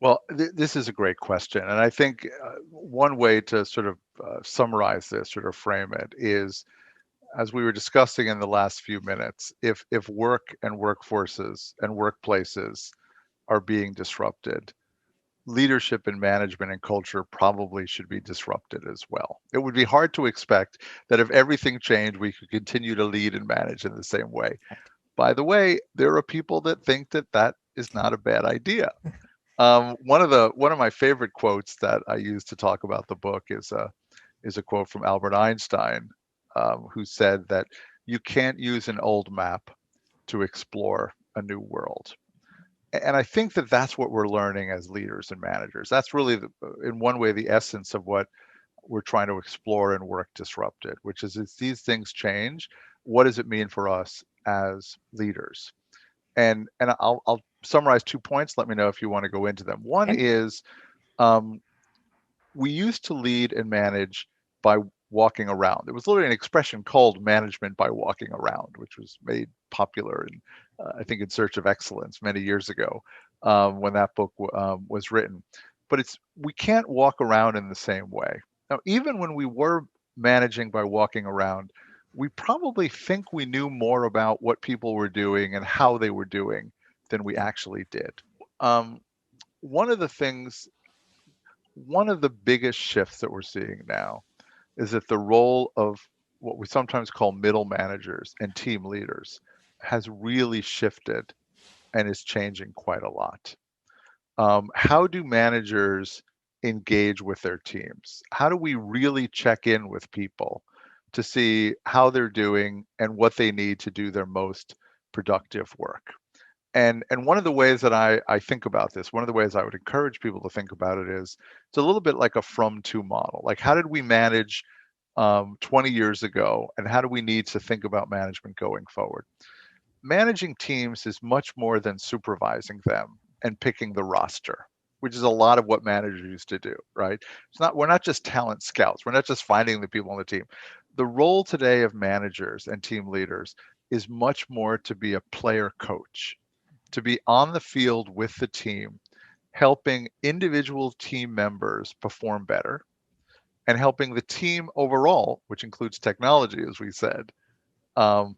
Well, this is a great question. And I think one way to sort of summarize this, sort of frame it, is as we were discussing in the last few minutes, if work and workforces and workplaces are being disrupted, leadership and management and culture probably should be disrupted as well. It would be hard to expect that if everything changed, we could continue to lead and manage in the same way. Right. By the way, there are people that think that that is not a bad idea. One of my favorite quotes that I use to talk about the book is a quote from Albert Einstein, who said that you can't use an old map to explore a new world. And I think that that's what we're learning as leaders and managers. That's really, in one way, the essence of what we're trying to explore in Work Disrupted, which is as these things change, what does it mean for us as leaders? And I'll summarize 2 points. Let me know if you want to go into them. One Okay. is um, we used to lead and manage by walking around. There was literally an expression called management by walking around, which was made popular in, I think, In Search of Excellence many years ago when that book was written. But we can't walk around in the same way. Now, even when we were managing by walking around, we probably think we knew more about what people were doing and how they were doing than we actually did. Um, one of the things One of the biggest shifts that we're seeing now is that the role of what we sometimes call middle managers and team leaders has really shifted and is changing quite a lot. How do managers engage with their teams? How do we really check in with people to see how they're doing and what they need to do their most productive work? And one of the ways that I think about this, one of the ways I would encourage people to think about it is it's a little bit like a from to model. Like, how did we manage 20 years ago, and how do we need to think about management going forward? Managing teams is much more than supervising them and picking the roster, which is a lot of what managers used to do, right? We're not just talent scouts. We're not just finding the people on the team. The role today of managers and team leaders is much more to be a player coach, to be on the field with the team, helping individual team members perform better and helping the team overall, which includes technology, as we said,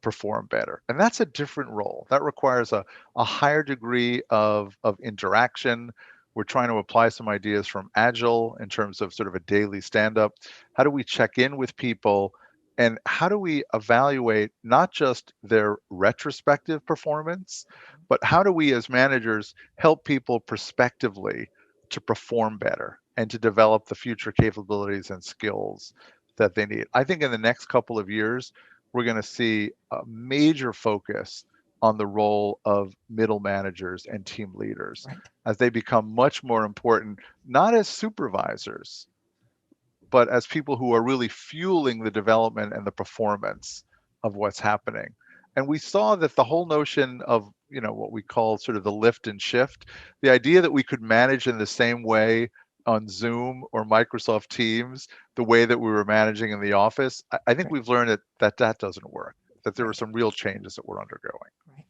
perform better. And that's a different role. That requires a higher degree of interaction. We're trying to apply some ideas from Agile in terms of sort of a daily stand up. How do we check in with people? And how do we evaluate not just their retrospective performance, but how do we as managers help people prospectively to perform better and to develop the future capabilities and skills that they need? I think in the next couple of years, we're going to see a major focus on the role of middle managers and team leaders Right. as they become much more important, not as supervisors, but as people who are really fueling the development and the performance of what's happening. And we saw that the whole notion of, what we call sort of the lift and shift, the idea that we could manage in the same way on Zoom or Microsoft Teams, the way that we were managing in the office, I think Right. we've learned that that doesn't work, that there were Right. some real changes that we're undergoing. Right.